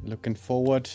Looking forward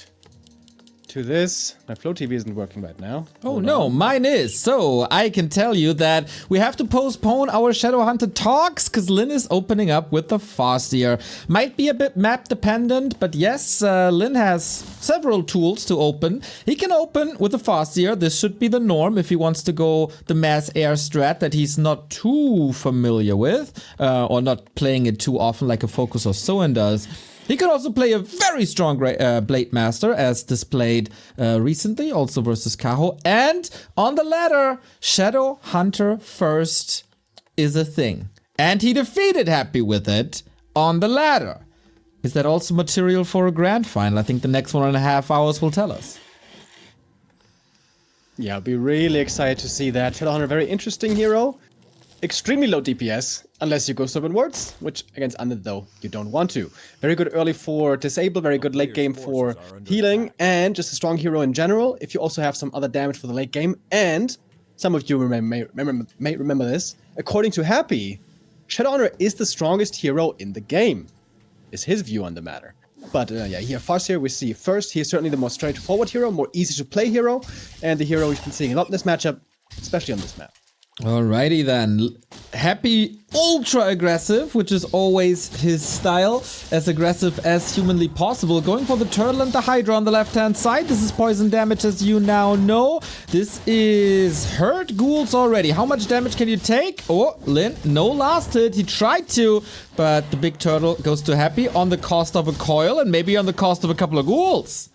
to this. My Flow TV isn't working right now. Oh no, mine is. So I can tell you that we have to postpone our Shadowhunter talks because Lynn is opening up with the Farseer. Might be a bit map dependent, but yes, Lynn has several tools to open. He can open with the Farseer. This should be the norm if he wants to go the mass air strat that he's not too familiar with, or not playing it too often like a Focus or Soin does. He could also play a very strong Blade Master, as displayed recently, also versus Kaho. And on the ladder, Shadowhunter first is a thing. And he defeated Happy with it on the ladder. Is that also material for a grand final? I think the next 1.5 hours will tell us. Yeah, I'll be really excited to see that. Shadowhunter, very interesting hero. Extremely low DPS, unless you go Serpent Wards, which against Undead, though, you don't want to. Very good early for Disable, very good late game for healing, and just a strong hero in general, if you also have some other damage for the late game. And some of you may remember this. According to Happy, Shadowhunter is the strongest hero in the game, is his view on the matter. But yeah, here, Farseer, we see first, he is certainly the more straightforward hero, more easy to play hero, and the hero we've been seeing a lot in this matchup, especially on this map. Alrighty then. Happy ultra aggressive, which is always his style, as aggressive as humanly possible. Going for the turtle and the hydra on the left hand side. This is poison damage, as you now know. This is hurt ghouls already. How much damage can you take? Oh, Lynn, no last hit. He tried to, but the big turtle goes to Happy on the cost of a coil and maybe on the cost of a couple of ghouls.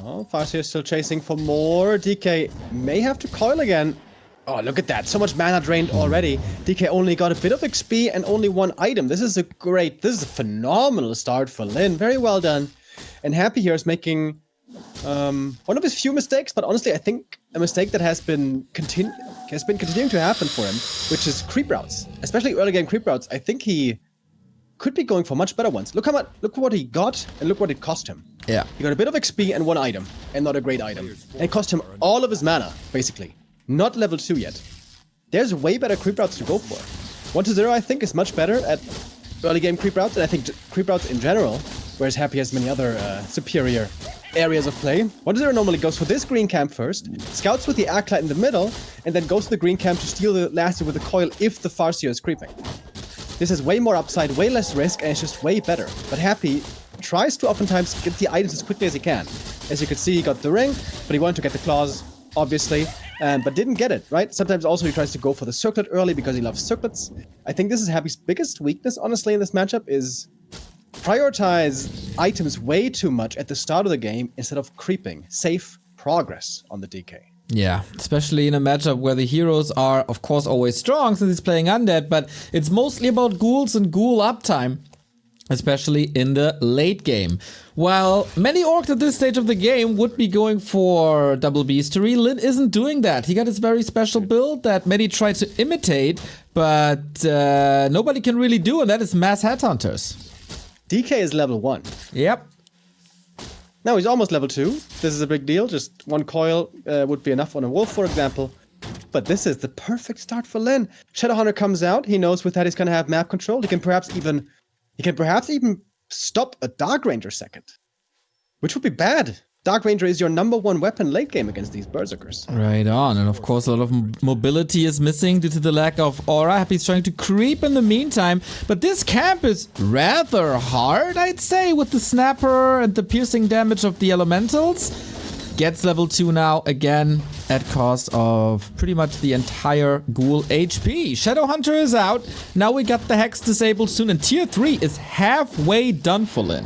Oh, Farseer still chasing for more. DK may have to coil again. Oh, look at that. So much mana drained already. DK only got a bit of XP and only one item. This is a phenomenal start for Lynn. Very well done. And Happy here is making one of his few mistakes, but honestly, I think a mistake that has been continuing to happen for him, which is creep routes. Especially early game creep routes. I think he could be going for much better ones. Look what he got and look what it cost him. Yeah. He got a bit of XP and one item, and not a great item. And it cost him all of his mana, basically. Not level 2 yet. There's way better creep routes to go for. 1-0, I think, is much better at early game creep routes, and I think creep routes in general, whereas Happy has many other superior areas of play. 1-0 normally goes for this green camp first, scouts with the Acolyte in the middle, and then goes to the green camp to steal the last hit with the coil if the Farseer is creeping. This has way more upside, way less risk, and it's just way better. But Happy tries to oftentimes get the items as quickly as he can. As you can see, he got the ring, but he wanted to get the claws, obviously. But didn't get it, right? Sometimes also he tries to go for the circlet early because he loves circlets. I think this is Happy's biggest weakness, honestly, in this matchup, is prioritize items way too much at the start of the game instead of creeping. Safe progress on the DK. Yeah, especially in a matchup where the heroes are, of course, always strong since he's playing undead, but it's mostly about ghouls and ghoul uptime. Especially in the late game. While many orcs at this stage of the game would be going for double beastery, Lynn isn't doing that. He got his very special build that many try to imitate, but nobody can really do, and that is mass headhunters. DK is level 1. Yep. Now he's almost level 2. This is a big deal. Just one coil would be enough on a wolf, for example. But this is the perfect start for Lynn. Shadowhunter comes out. He knows with that he's going to have map control. He can perhaps even stop a Dark Ranger second, which would be bad. Dark Ranger is your #1 weapon late game against these Berserkers. Right on, and of course a lot of mobility is missing due to the lack of aura. Happy's trying to creep in the meantime, but this camp is rather hard, I'd say, with the snapper and the piercing damage of the elementals. Gets level 2 now, again, at cost of pretty much the entire ghoul HP. Shadowhunter is out. Now we got the Hex disabled soon, and tier 3 is halfway done for Lynn.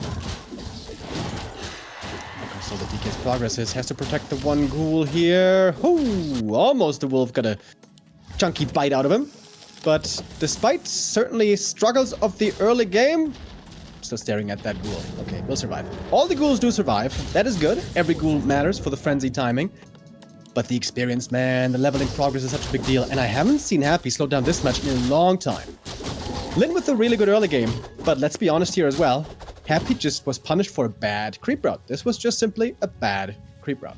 So the DK's progress has to protect the one ghoul here. Ooh, almost the wolf got a chunky bite out of him. But despite certainly struggles of the early game, still staring at that ghoul. Okay, we'll survive. All the ghouls do survive. That is good. Every ghoul matters for the frenzy timing. But the experience, man, the leveling progress is such a big deal. And I haven't seen Happy slow down this much in a long time. Lynn with a really good early game. But let's be honest here as well. Happy just was punished for a bad creep route. This was just simply a bad creep route.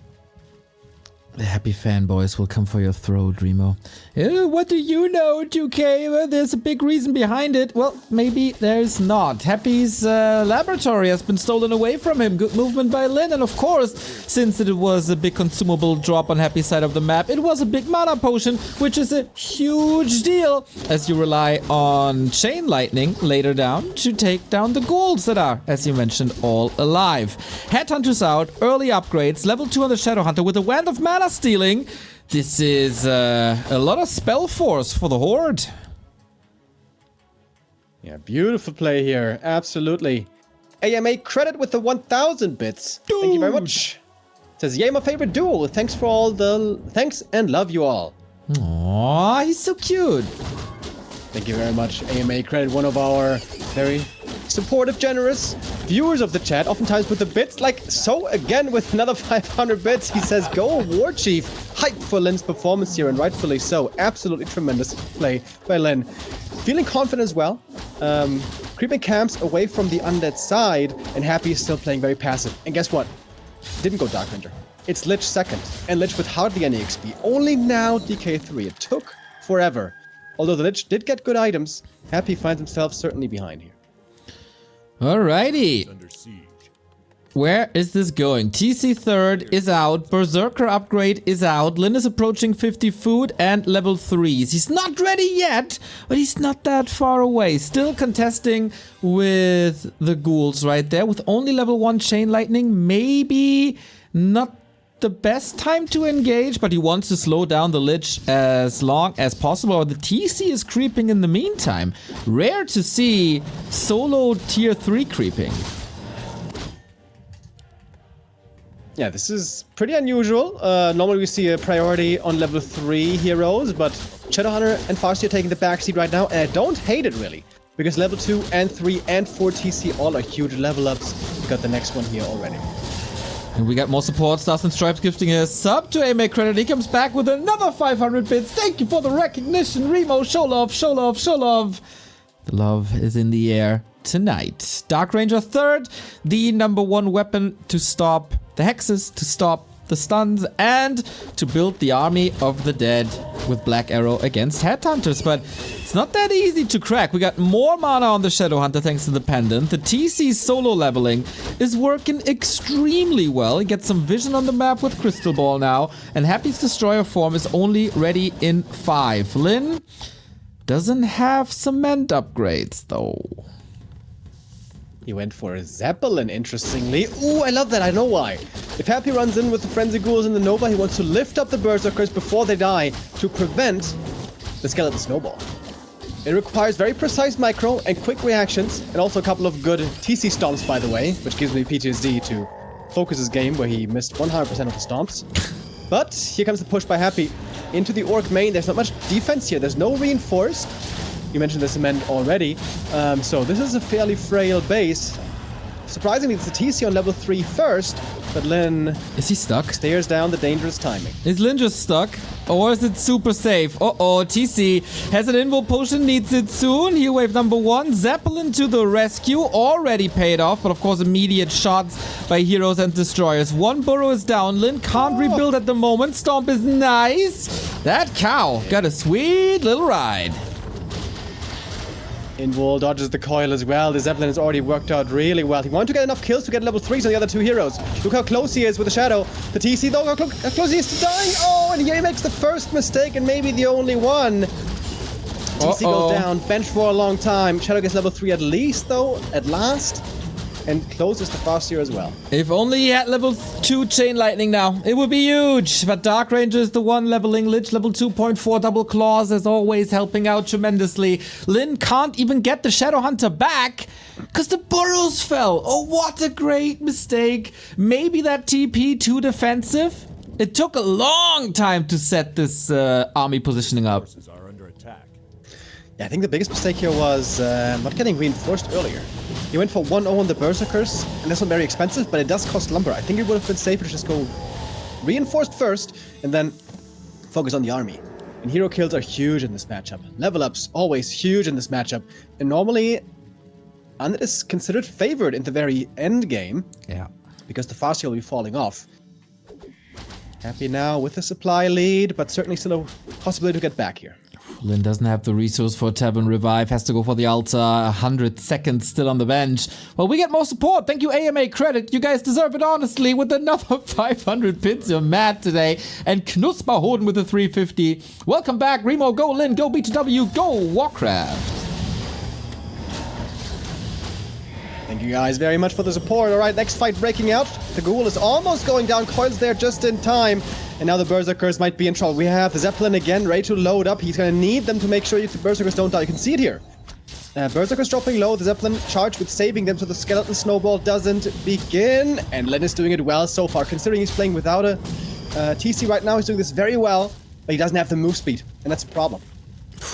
The happy fanboys will come for your throat, Remo. What do you know, 2K? Well, there's a big reason behind it. Well, maybe there's not. Happy's laboratory has been stolen away from him. Good movement by Lin. And of course, since it was a big consumable drop on Happy's side of the map, it was a big mana potion, which is a huge deal, as you rely on Chain Lightning later down to take down the ghouls that are, as you mentioned, all alive. Headhunter's out, early upgrades, level 2 on the Shadowhunter with a wand of mana stealing. This is a lot of spell force for the Horde. Yeah, beautiful play here. Absolutely. AMA credit with the 1,000 bits. Dude. Thank you very much. It says, yay, my favorite duo. Thanks for all the... Thanks and love you all. Aww, he's so cute. Thank you very much. AMA credit, one of our very supportive, generous viewers of the chat, oftentimes with the bits, like so again with another 500 bits. He says, go War Chief. Hype for Lin's performance here, and rightfully so. Absolutely tremendous play by Lin. Feeling confident as well. Creeping camps away from the undead side, and Happy is still playing very passive. And guess what? Didn't go Dark Ranger. It's Lich second, and Lich with hardly any XP. Only now DK3. It took forever. Although the Lich did get good items, Happy finds himself certainly behind here. Alrighty. Where is this going? TC third is out. Berserker upgrade is out. Lin is approaching 50 food and level 3s. He's not ready yet, but he's not that far away. Still contesting with the ghouls right there with only level 1 Chain Lightning. Maybe not the best time to engage, but he wants to slow down the Lich as long as possible. The TC is creeping in the meantime. Rare to see solo tier 3 creeping. Yeah, this is pretty unusual. Normally we see a priority on level 3 heroes, but Shadowhunter and Farseer are taking the backseat right now, and I don't hate it really, because level 2 and 3 and 4 TC all are huge level ups. We got the next one here already. And we got more support. Stars and Stripes gifting a sub to AMA credit. He comes back with another 500 bits. Thank you for the recognition, Remo. Show love, show love, show love. The love is in the air tonight. Dark Ranger third, the #1 weapon to stop the hexes, to stop the stuns, and to build the army of the dead with Black Arrow against Headhunters. But it's not that easy to crack. We got more mana on the Shadowhunter thanks to the pendant. The TC solo leveling is working extremely well. He gets some vision on the map with Crystal Ball now, and Happy's Destroyer form is only ready in 5. Lin doesn't have cement upgrades though. He went for a Zeppelin, interestingly. Ooh, I love that. I know why. If Happy runs in with the Frenzy Ghouls in the Nova, he wants to lift up the Berserkers before they die to prevent the Skeleton Snowball. It requires very precise micro and quick reactions, and also a couple of good TC stomps, by the way, which gives me PTSD to focus his game where he missed 100% of the stomps. But here comes the push by Happy into the Orc main. There's not much defense here. There's no reinforced. You mentioned the cement already, so this is a fairly frail base. Surprisingly, it's the TC on level 3 first, but Lin... Is he stuck? Stares down the dangerous timing. Is Lin just stuck? Or is it super safe? Uh-oh, TC has an invo potion, needs it soon. Heal wave #1, Zeppelin to the rescue, already paid off, but of course immediate shots by heroes and destroyers. One burrow is down, Lin can't rebuild at the moment. Stomp is nice. That cow got a sweet little ride. Invul dodges the coil as well. The Zeppelin has already worked out really well. He wanted to get enough kills to get level 3s on the other 2 heroes. Look how close he is with the Shadow. The TC, though, how close he is to dying. Oh, and he makes the first mistake and maybe the only one. TC goes down, bench for a long time. Shadow gets level 3 at least, though, at last. And closes the Farseer as well. If only he had level 2 Chain Lightning now, it would be huge. But Dark Ranger is the one leveling. Lich level 2.4 double claws as always, helping out tremendously. Lin can't even get the Shadowhunter back because the burrows fell. Oh, what a great mistake. Maybe that TP too defensive? It took a long time to set this army positioning up. Yeah, I think the biggest mistake here was not getting reinforced earlier. He went for 1-0 on the Berserkers, and that's not very expensive, but it does cost lumber. I think it would have been safer to just go reinforced first, and then focus on the army. And hero kills are huge in this matchup. Level ups, always huge in this matchup. And normally, Undead is considered favored in the very end game. Yeah. Because the Farseer will be falling off. Happy now with the supply lead, but certainly still a possibility to get back here. Lin doesn't have the resource for a Tavern Revive, has to go for the Altar, 100 seconds still on the bench. Well, we get more support. Thank you, AMA Credit. You guys deserve it, honestly, with another 500 pins. You're mad today. And Knusperhoden with the 350. Welcome back, Remo. Go, Lin. Go, B2W. Go, Warcraft. Thank you guys very much for the support. All right, next fight breaking out. The Ghoul is almost going down. Coil's there just in time. And now the Berserkers might be in trouble. We have the Zeppelin again, ready to load up. He's going to need them to make sure the Berserkers don't die. You can see it here. Berserkers dropping low. The Zeppelin charged with saving them so the Skeleton Snowball doesn't begin. And Len is doing it well so far. Considering he's playing without a TC right now, he's doing this very well. But he doesn't have the move speed. And that's a problem.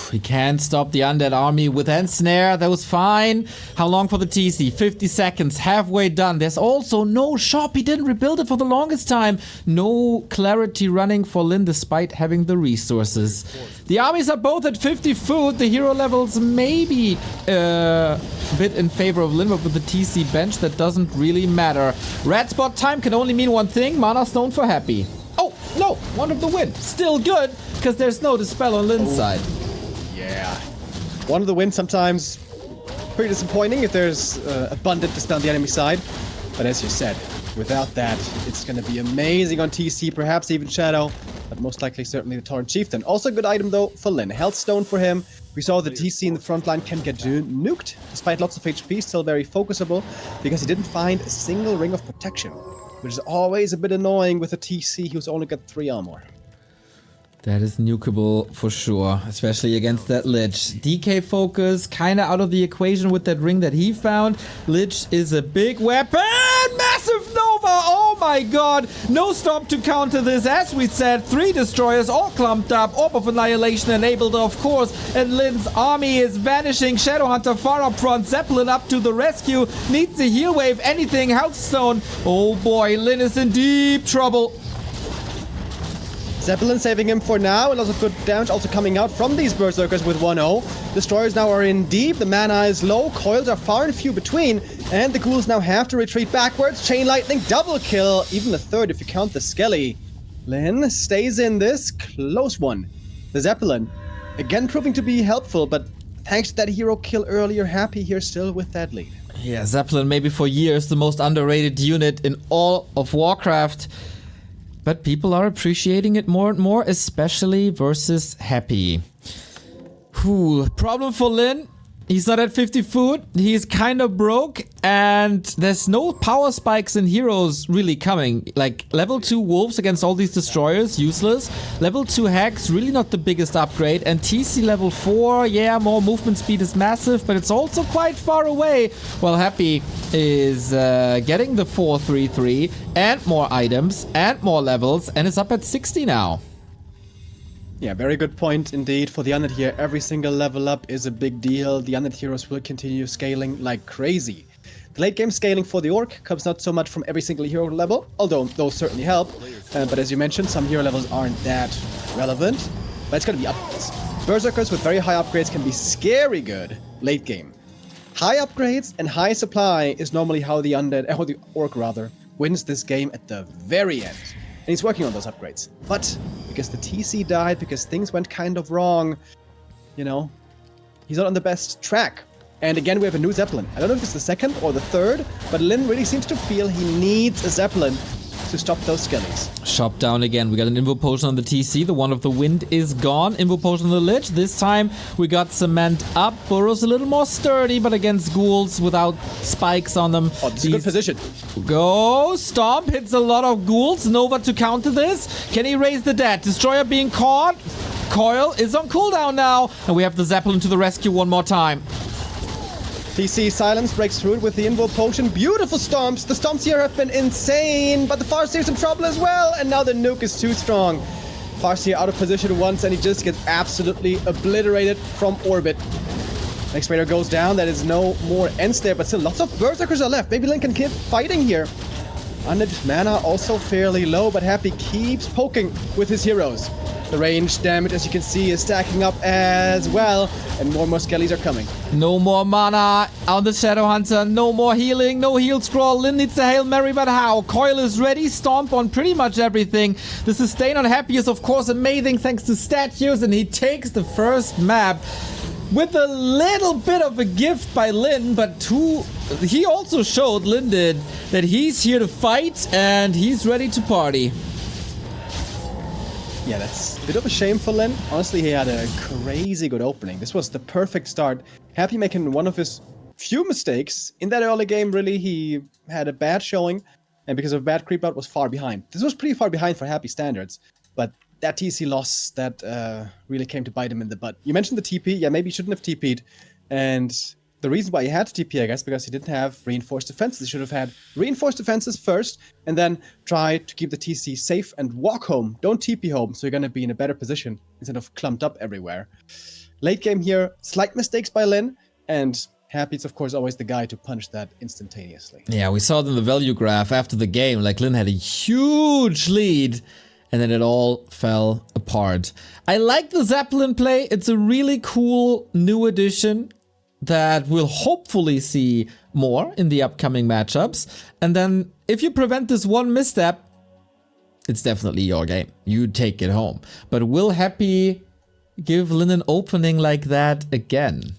He can't stop the undead army with Ensnare. That was fine. How long for the TC? 50 seconds. Halfway done. There's also no shop. He didn't rebuild it for the longest time. No clarity running for Lin despite having the resources. The armies are both at 50 food. The hero levels maybe a bit in favor of Lin, but with the TC bench, that doesn't really matter. Red spot time can only mean one thing. Mana Stone for Happy. Oh, no. One of the win. Still good, because there's no Dispel on Lin's side. Yeah. One of the wins sometimes pretty disappointing if there's abundant Dispel on the enemy side. But as you said, without that, it's going to be amazing on TC, perhaps even Shadow. But most likely, certainly the Torrent Chieftain. Also a good item, though, for Lin. Health Stone for him. We saw the TC in the front line can get nuked. Despite lots of HP, still very focusable. Because he didn't find a single Ring of Protection. Which is always a bit annoying with a TC who's only got 3 armor. That is nukeable for sure, especially against that Lich. DK focus, kinda out of the equation with that ring that he found. Lich is a big weapon! Massive Nova! Oh my god! No stop to counter this. As we said, 3 destroyers all clumped up. Orb of Annihilation enabled, of course. And Lin's army is vanishing. Shadowhunter far up front. Zeppelin up to the rescue. Needs a heal wave, anything. Healthstone. Oh boy, Lin is in deep trouble. Zeppelin saving him for now, and lots of good damage also coming out from these Berserkers with 1-0. Destroyers now are in deep, the mana is low, coils are far and few between, and the ghouls now have to retreat backwards. Chain Lightning, double kill, even a third if you count the Skelly. Lin stays in this, close one. The Zeppelin, again proving to be helpful, but thanks to that hero kill earlier, Happy here still with that lead. Yeah, Zeppelin maybe for years the most underrated unit in all of Warcraft. But people are appreciating it more and more, especially versus Happy. Problem for Lin. He's not at 50 food. He's kind of broke. And there's no power spikes in heroes really coming. Like, level 2 wolves against all these destroyers, useless. Level 2 hacks, really not the biggest upgrade. And TC level 4, yeah, more movement speed is massive, but it's also quite far away. Well, Happy is getting the 4-3-3 and more items and more levels, and is up at 60 now. Yeah, very good point indeed. For the Undead here, every single level up is a big deal. The Undead heroes will continue scaling like crazy. The late game scaling for the Orc comes not so much from every single hero level, although those certainly help. But as you mentioned, some hero levels aren't that relevant. But it's going to be upgrades. Berserkers with very high upgrades can be scary good late game. High upgrades and high supply is normally how the Undead, or the Orc rather, wins this game at the very end. And he's working on those upgrades. But because the TC died, because things went kind of wrong, you know, he's not on the best track. And again, we have a new Zeppelin. I don't know if it's the second or the third, but Lin really seems to feel he needs a Zeppelin to stop those skellies. Shop down again. We got an Invo Potion on the TC. The One of the Wind is gone. Invo Potion on the Lich. This time we got Cement up. Burrow's a little more sturdy, but against ghouls without spikes on them. Oh, this is a good position. Go. Stomp hits a lot of ghouls. Nova to counter this. Can he raise the dead? Destroyer being caught. Coil is on cooldown now. And we have the Zeppelin to the rescue one more time. TC Silence breaks through it with the Invo Potion. Beautiful stomps. The stomps here have been insane, but the Farseer's in trouble as well, and now the nuke is too strong. Farseer out of position once, and he just gets absolutely obliterated from orbit. Next Raider goes down. That is no more ends there, but still lots of Berserkers are left. Maybe Lin can keep fighting here. Undead mana also fairly low, but Happy keeps poking with his heroes. The range damage, as you can see, is stacking up as well. And more skellies are coming. No more mana on the Shadow Hunter. No more healing. No heal scroll. Lin needs a Hail Mary, but how? Coil is ready. Stomp on pretty much everything. The sustain on Happy is, of course, amazing thanks to statues. And he takes the first map with a little bit of a gift by Lin. But he also showed, Lin did, that he's here to fight and he's ready to party. Yeah, that's a bit of a shame for Lin. Honestly, he had a crazy good opening. This was the perfect start. Happy making one of his few mistakes. In that early game, really, he had a bad showing. And because of bad creep out, was far behind. This was pretty far behind for Happy standards. But that TC loss, that really came to bite him in the butt. You mentioned the TP. Yeah, maybe he shouldn't have TP'd. And the reason why he had to TP, I guess, because he didn't have reinforced defenses. He should have had reinforced defenses first, and then try to keep the TC safe and walk home. Don't TP home, so you're going to be in a better position instead of clumped up everywhere. Late game here, slight mistakes by Lin, and Happy's, of course, always the guy to punish that instantaneously. Yeah, we saw it in the value graph after the game. Like, Lin had a huge lead, and then it all fell apart. I like the Zeppelin play. It's a really cool new addition that we'll hopefully see more in the upcoming matchups. And then if you prevent this one misstep, it's definitely your game. You take it home. But will Happy give Lin an opening like that again?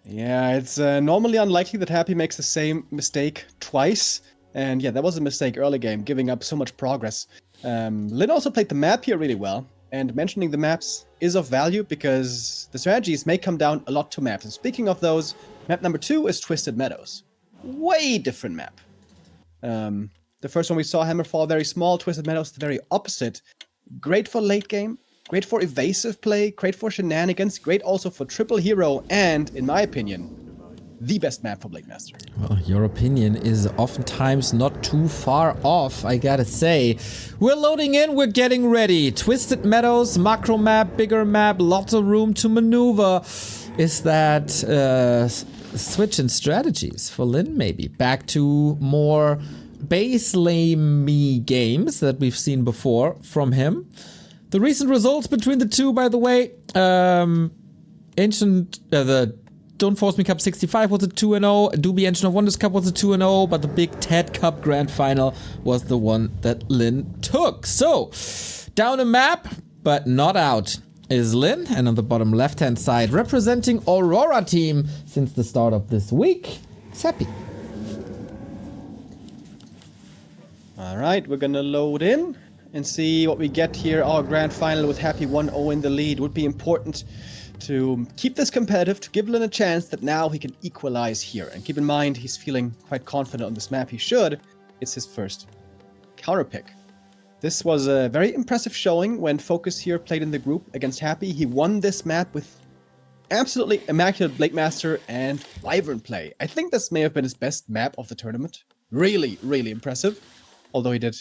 Yeah, it's normally unlikely that Happy makes the same mistake twice. And yeah, that was a mistake early game, giving up so much progress. Lin also played the map here really well. And mentioning the maps is of value because the strategies may come down a lot to maps. And speaking of those, map number 2 is Twisted Meadows. Way different map. The first one we saw, Hammerfall, very small. Twisted Meadows, the very opposite. Great for late game, great for evasive play, great for shenanigans, great also for triple hero, and, in my opinion, the best map for Blade Master. Well, your opinion is oftentimes not too far off, I gotta say. We're loading in, we're getting ready. Twisted Meadows, macro map, bigger map, lots of room to maneuver. Is that switch in strategies for Lin, maybe? Back to more base lane-y games that we've seen before from him. The recent results between the two, by the way, the Don't Force Me Cup 65 was a 2-0, Doobie Engine of Wonders Cup was a 2-0, but the Big Ted Cup Grand Final was the one that Lin took. So, down a map, but not out, is Lin, and on the bottom left-hand side, representing Aurora team since the start of this week, is Happy. Alright, we're gonna load in and see what we get here. Our Grand Final with Happy 1-0 in the lead would be important to keep this competitive, to give Lin a chance that now he can equalize here. And keep in mind, he's feeling quite confident on this map. He should. It's his first counter pick. This was a very impressive showing when Focus here played in the group against Happy. He won this map with absolutely immaculate Blade Master and Wyvern play. I think this may have been his best map of the tournament. Really, really impressive. Although he did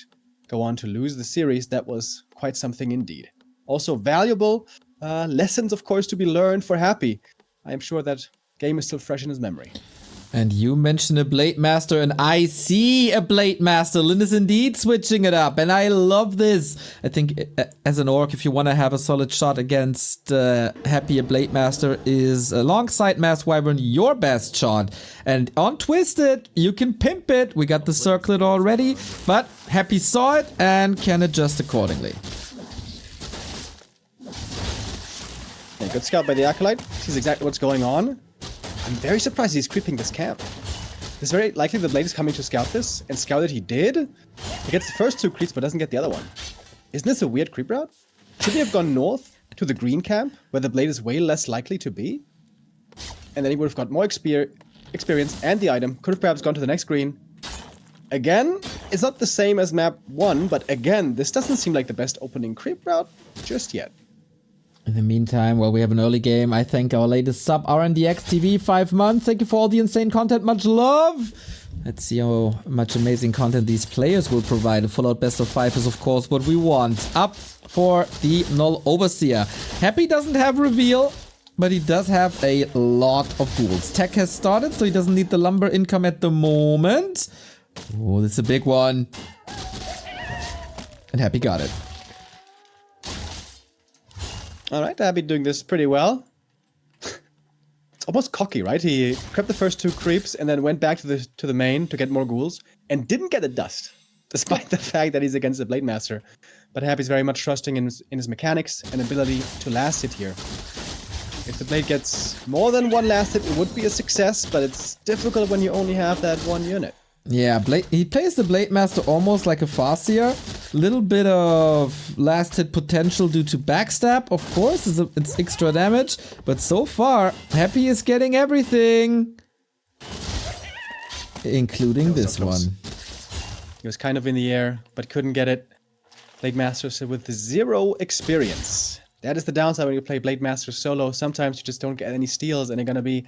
go on to lose the series, that was quite something indeed. Also valuable lessons, of course, to be learned for Happy. I am sure that game is still fresh in his memory. And you mentioned a Blade Master, and I see a Blade Master. Lin is indeed switching it up, and I love this. I think as an orc, if you want to have a solid shot against Happy, a Blade Master is, alongside Mass Wyvern, your best shot. And on Twisted, you can pimp it. We got the circlet already, but Happy saw it and can adjust accordingly. Okay, good scout by the Acolyte. Sees exactly what's going on. I'm very surprised he's creeping this camp. It's very likely the Blade is coming to scout this, and scout it he did. He gets the first 2 creeps, but doesn't get the other one. Isn't this a weird creep route? Should he have gone north to the green camp, where the Blade is way less likely to be? And then he would have got more experience and the item. Could have perhaps gone to the next green. Again, it's not the same as map 1, but again, this doesn't seem like the best opening creep route just yet. In the meantime, while we have an early game, I thank our latest sub, RNDX TV, 5 months. Thank you for all the insane content. Much love. Let's see how much amazing content these players will provide. A full-out best of 5 is, of course, what we want. Up for the Null Overseer. Happy doesn't have reveal, but he does have a lot of ghouls. Tech has started, so he doesn't need the lumber income at the moment. Oh, this is a big one. And Happy got it. Alright, Happy doing this pretty well. It's almost cocky, right? He crept the first 2 creeps and then went back to the main to get more ghouls and didn't get the dust, despite the fact that he's against the Blade Master. But Happy's very much trusting in his mechanics and ability to last hit here. If the blade gets more than 1 last hit, it would be a success, but it's difficult when you only have that 1 unit. Yeah, he plays the Blade Master almost like a Farseer. Little bit of last hit potential due to backstab, of course, it's extra damage. But so far, Happy is getting everything. Including this one. He was kind of in the air, but couldn't get it. Blade Master with 0 experience. That is the downside when you play Blade Master solo. Sometimes you just don't get any steals and you're gonna be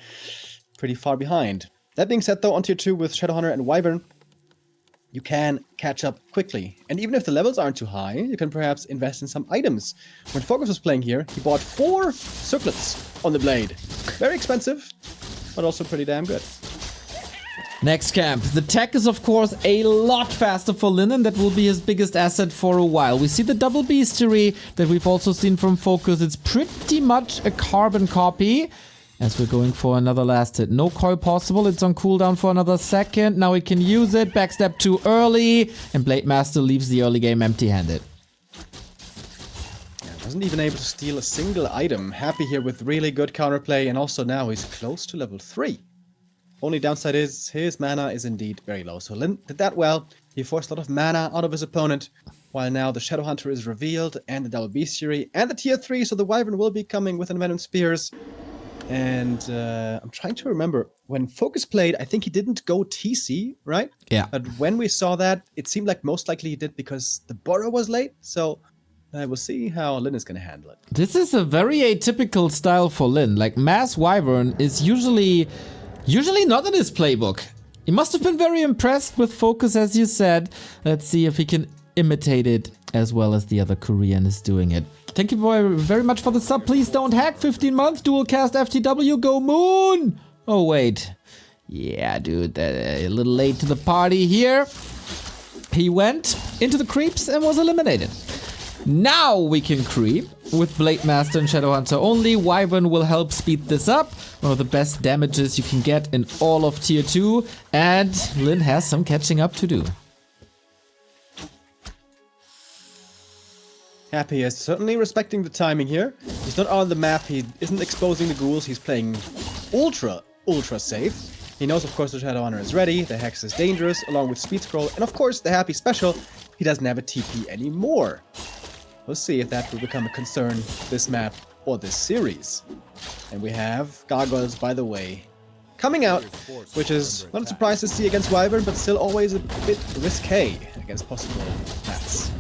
pretty far behind. That being said though, on tier 2 with Shadowhunter and Wyvern, you can catch up quickly. And even if the levels aren't too high, you can perhaps invest in some items. When Focus was playing here, he bought 4 circlets on the blade. Very expensive, but also pretty damn good. Next camp. The tech is of course a lot faster for Linen. That will be his biggest asset for a while. We see the double bestiary that we've also seen from Focus. It's pretty much a carbon copy. As we're going for another last hit. No coil possible. It's on cooldown for another second. Now we can use it. Backstab too early. And Blade Master leaves the early game empty-handed. Yeah, wasn't even able to steal a single item. Happy here with really good counterplay. And also now he's close to level 3. Only downside is his mana is indeed very low. So Lin did that well. He forced a lot of mana out of his opponent. While now the Shadowhunter is revealed. And the double bestiary. And the tier 3. So the Wyvern will be coming with Envenom Spears. And I'm trying to remember, when Focus played, I think he didn't go TC, right? Yeah. But when we saw that, it seemed like most likely he did because the Burrow was late. So we'll see how Lin is going to handle it. This is a very atypical style for Lin. Like, Mass Wyvern is usually not in his playbook. He must have been very impressed with Focus, as you said. Let's see if he can imitate it as well as the other Korean is doing it. Thank you very much for the sub. Please don't hack. 15 months. Dual cast FTW. Go Moon. Oh, wait. Yeah, dude. A little late to the party here. He went into the creeps and was eliminated. Now we can creep with Blade Master and Shadowhunter only. Wyvern will help speed this up. One of the best damages you can get in all of tier 2. And Lin has some catching up to do. Happy is certainly respecting the timing here. He's not on the map, he isn't exposing the ghouls, he's playing ultra safe. He knows of course the Shadowhunter is ready, the Hex is dangerous, along with Speed Scroll, and of course the Happy special, he doesn't have a TP anymore. We'll see if that will become a concern this map or this series. And we have Gargoyles, by the way, coming out, which is not a surprise to see against Wyvern, but still always a bit risque against possible mats.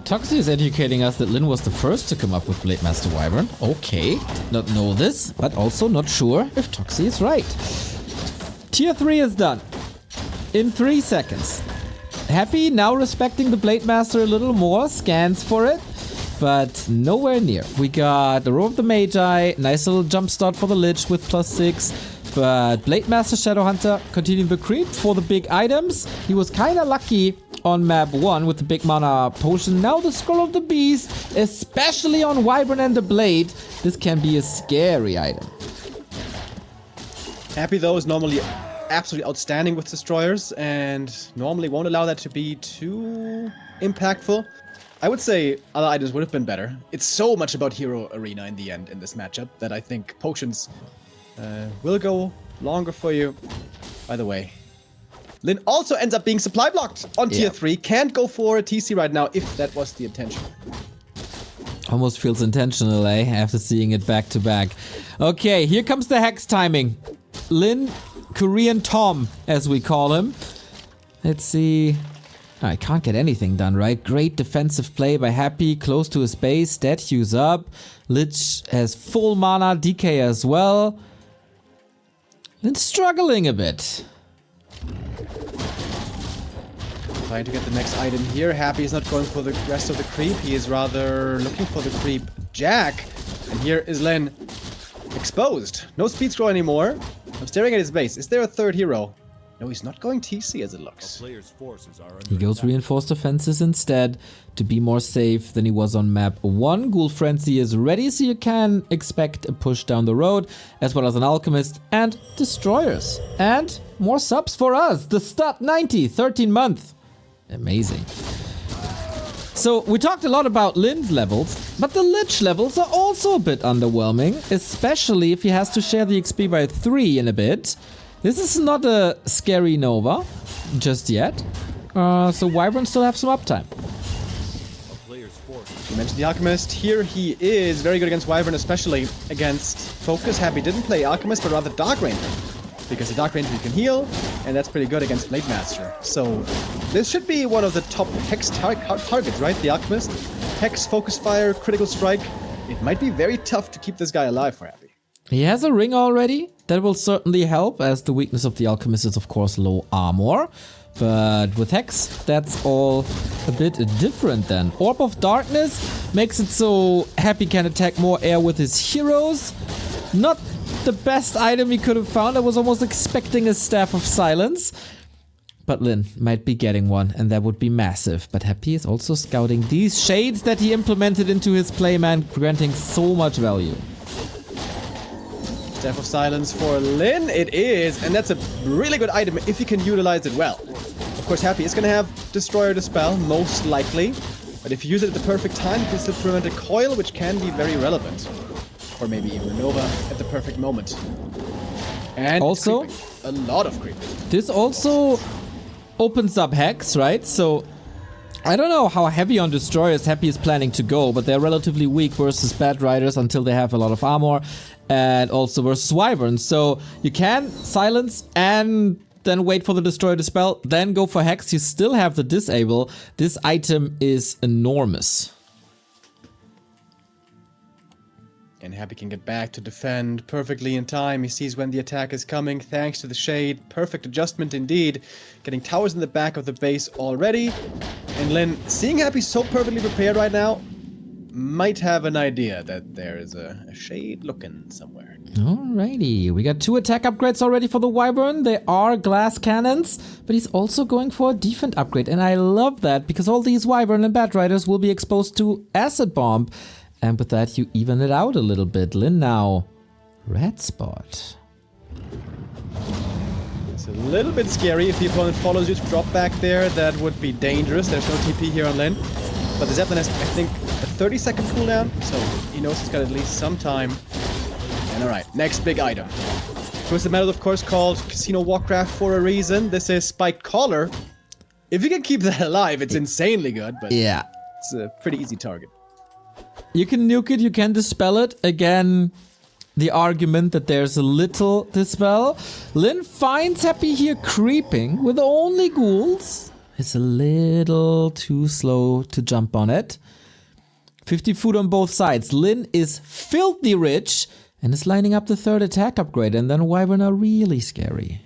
Toxie is educating us that Lin was the first to come up with Blade Master Wyvern. Okay, not know this, but also not sure if Toxie is right. Tier 3 is done. In 3 seconds. Happy now respecting the Blade Master a little more, scans for it, but nowhere near. We got the Row of the Magi, nice little jump start for the Lich with +6, but Blade Master Shadowhunter continuing the creep for the big items. He was kinda lucky on map 1 with the big mana potion. Now the Scroll of the Beast, especially on Wyvern and the Blade, this can be a scary item. Happy though is normally absolutely outstanding with destroyers and normally won't allow that to be too impactful. I would say other items would have been better. It's so much about Hero Arena in the end in this matchup that I think potions will go longer for you. By the way, Lin also ends up being supply blocked on tier 3. Can't go for a TC right now if that was the intention. Almost feels intentional, eh? After seeing it back to back. Okay, here comes the Hex timing. Lin, Korean Tom, as we call him. Let's see. I can't get anything done, right? Great defensive play by Happy, close to his base. Statues up. Lich has full mana, DK as well. Lin's struggling a bit. Trying to get the next item here. Happy is not going for the rest of the creep. He is rather looking for the creep Jack. And here is Lin exposed. No speed scroll anymore. I'm staring at his base. Is there a third hero? No, he's not going TC as it looks. He goes reinforced defenses instead to be more safe than he was on map 1. Ghoul Frenzy is ready, so you can expect a push down the road, as well as an Alchemist and Destroyers. And more subs for us. The Stud 90, 13 month. Amazing. So we talked a lot about Lin's levels, but the Lich levels are also a bit underwhelming, especially if he has to share the XP by 3 in a bit. This is not a scary Nova just yet, so Wyvern still have some uptime. You mentioned the Alchemist. Here he is very good against Wyvern, especially against Focus. Happy didn't play Alchemist, but rather Dark Ranger, because the Dark Ranger you can heal, and that's pretty good against Blade Master. So this should be one of the top Hex targets, right? The Alchemist. Hex, Focus Fire, Critical Strike. It might be very tough to keep this guy alive for Happy. He has a ring already. That will certainly help, as the weakness of the Alchemist is of course low armor. But with Hex, that's all a bit different then. Orb of Darkness makes it so Happy can attack more air with his heroes. Not the best item he could have found. I was almost expecting a Staff of Silence. But Lin might be getting one, and that would be massive. But Happy is also scouting these shades that he implemented into his playman, granting so much value. Staff of Silence for Lin, it is, and that's a really good item if you can utilize it well. Of course, Happy is going to have Destroyer Dispel, most likely, but if you use it at the perfect time, you can still prevent a coil, which can be very relevant. Or maybe even a Nova at the perfect moment. And also, a lot of creeping. This also opens up Hex, right? So I don't know how heavy on Destroyers Happy is planning to go, but they're relatively weak versus Bad Riders until they have a lot of armor. And also versus Wyvern. So you can silence and then wait for the Destroyer Dispel, then go for Hex. You still have the Disable. This item is enormous. And Happy can get back to defend perfectly in time. He sees when the attack is coming thanks to the shade. Perfect adjustment indeed. Getting towers in the back of the base already. And Lin, seeing Happy so perfectly prepared right now, might have an idea that there is a shade looking somewhere. Alrighty, we got 2 attack upgrades already for the Wyvern. They are glass cannons, but he's also going for a defense upgrade. And I love that, because all these Wyvern and Bat Riders will be exposed to Acid Bomb. And with that, you even it out a little bit. Lin now, Red Spot. It's a little bit scary if the opponent follows you to drop back there. That would be dangerous. There's no TP here on Lin. But the Zeppelin has, I think, a 30-second cooldown, so he knows he's got at least some time. And alright, next big item. Twisted Metal, of course, called Casino Warcraft for a reason. This is Spiked Collar. If you can keep that alive, it's insanely good, but yeah, it's a pretty easy target. You can nuke it, you can dispel it. Again, the argument that there's a little dispel. Lin finds Happy here creeping with only ghouls. It's a little too slow to jump on it. 50 food on both sides. Lin is filthy rich and is lining up the 3rd attack upgrade, and then Wyvern are really scary.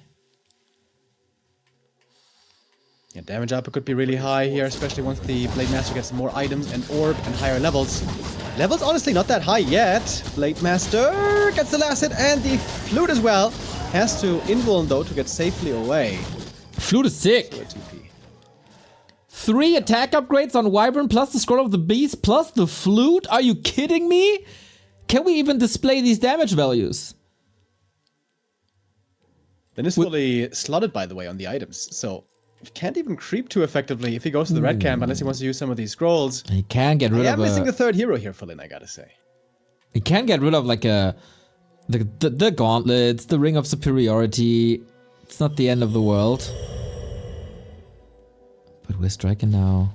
Yeah, damage output could be really high here, especially once the Blade Master gets more items and orb and higher levels. Levels honestly not that high yet. Blade Master gets the last hit and the flute as well. Has to invuln though to get safely away. Flute is sick. 3 attack upgrades on Wyvern plus the Scroll of the Beast plus the flute? Are you kidding me? Can we even display these damage values? Then it's fully slotted, by the way, on the items. So he can't even creep too effectively if he goes to the red camp unless he wants to use some of these scrolls. He can get rid of missing the 3rd hero here for Lin, I gotta say. He can get rid of like the gauntlets, the Ring of Superiority. It's not the end of the world. But we're striking now.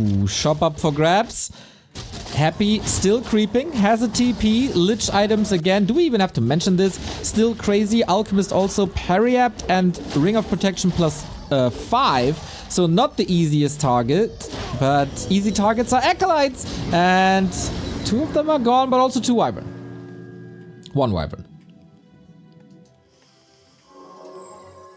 Ooh, shop up for grabs. Happy still creeping, has a TP, Lich items again. Do we even have to mention this? Still crazy. Alchemist also parry-apt and Ring of Protection plus 5. So not the easiest target, but easy targets are Acolytes. And 2 of them are gone, but also 2 Wyvern. 1 Wyvern.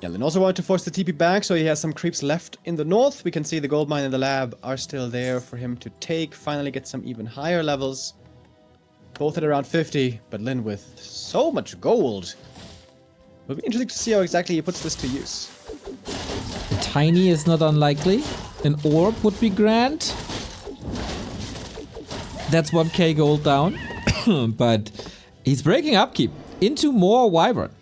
Yeah, Lin also wanted to force the TP back, so he has some creeps left in the north. We can see the gold mine and the lab are still there for him to take. Finally get some even higher levels. Both at around 50, but Lin with so much gold It'll be interesting to see how exactly he puts this to use. A tiny is not unlikely. An orb would be grand. That's 1k gold down. But he's breaking upkeep into more Wyvern.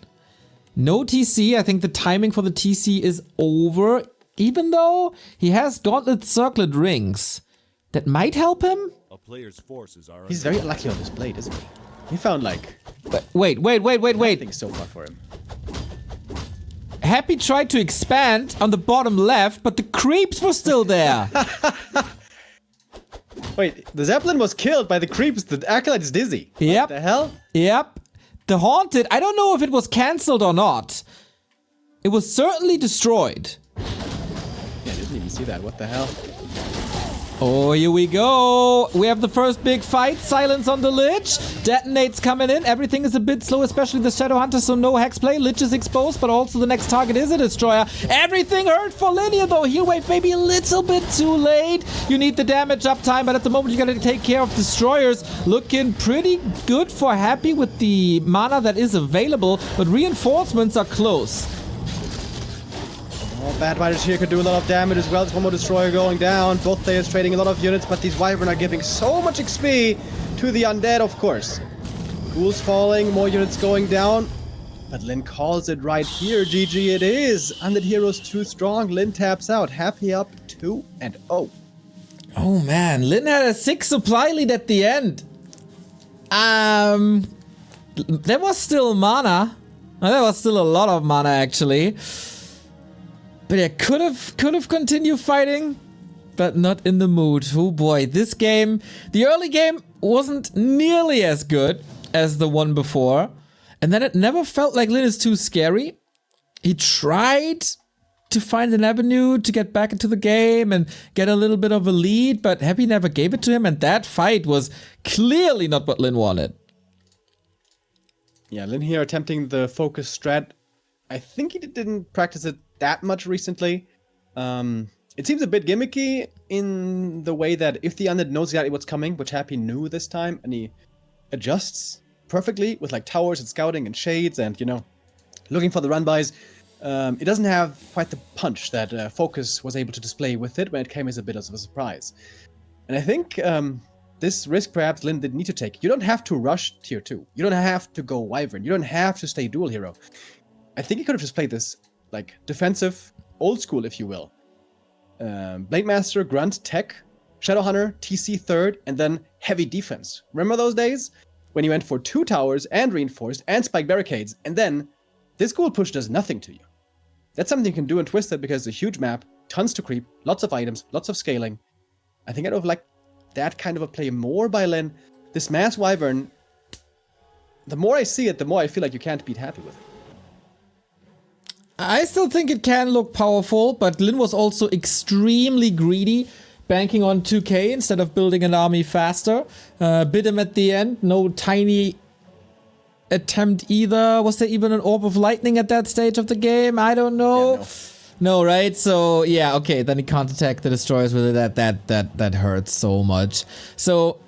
No TC. I think the timing for the TC is over. Even though he has Gauntlet Circlet rings. That might help him? A player's forces are He's very lucky on this blade, isn't he? He found like... Wait. Nothing so far for him. Happy tried to expand on the bottom left, but the creeps were still there. Wait, the Zeppelin was killed by the creeps. The Acolyte is dizzy. Yep. What the hell? Yep. The Haunted, I don't know if it was cancelled or not. It was certainly destroyed. Yeah, I didn't even see that. What the hell? Oh, here we go. We have the first big fight. Silence on the Lich. Detonates coming in. Everything is a bit slow, especially the Shadow Hunter, so no hex play. Lich is exposed, but also the next target is a Destroyer. Everything hurt for Linear, though. Heal wave maybe a little bit too late. You need the damage uptime, but at the moment you gotta take care of Destroyers. Looking pretty good for Happy with the mana that is available, but reinforcements are close. Oh, Bad Riders here could do a lot of damage as well. There's one more Destroyer going down. Both players trading a lot of units, but these Wyvern are giving so much XP to the Undead, of course. Ghouls falling, more units going down. But Lin calls it right here. GG it is. Undead Heroes too strong. Lin taps out. Happy up 2-0. Oh man, Lin had a 6 supply lead at the end. There was still mana. There was still a lot of mana actually. But yeah, could have continued fighting, but not in the mood. Oh boy, this game, the early game wasn't nearly as good as the one before. And then it never felt like Lin is too scary. He tried to find an avenue to get back into the game and get a little bit of a lead, but Happy never gave it to him, and that fight was clearly not what Lin wanted. Yeah, Lin here attempting the focus strat. I think he didn't practice it that much recently. It seems a bit gimmicky in the way that if the Undead knows exactly what's coming, which Happy knew this time, and he adjusts perfectly with like towers and scouting and shades and, you know, looking for the run-bys, it doesn't have quite the punch that Focus was able to display with it when it came as a bit of a surprise. And I think this risk perhaps Lin didn't need to take. You don't have to rush tier 2. You don't have to go Wyvern. You don't have to stay dual hero. I think he could have just played this like defensive, old school, if you will. Blade Master, Grunt, Tech, Shadow Hunter, TC third, and then heavy defense. Remember those days? When you went for 2 towers and reinforced and spike barricades, and then this ghoul push does nothing to you. That's something you can do in Twisted because it's a huge map, tons to creep, lots of items, lots of scaling. I think I'd have liked that kind of a play more by Lin. This Mass Wyvern, the more I see it, the more I feel like you can't beat Happy with it. I still think it can look powerful, but Lin was also extremely greedy, banking on 2k instead of building an army faster. Bit him at the end, no tiny attempt either. Was there even an Orb of Lightning at that stage of the game? I don't know. Yeah, no, right? So yeah, okay, then he can't attack the Destroyers with it. That hurts so much. So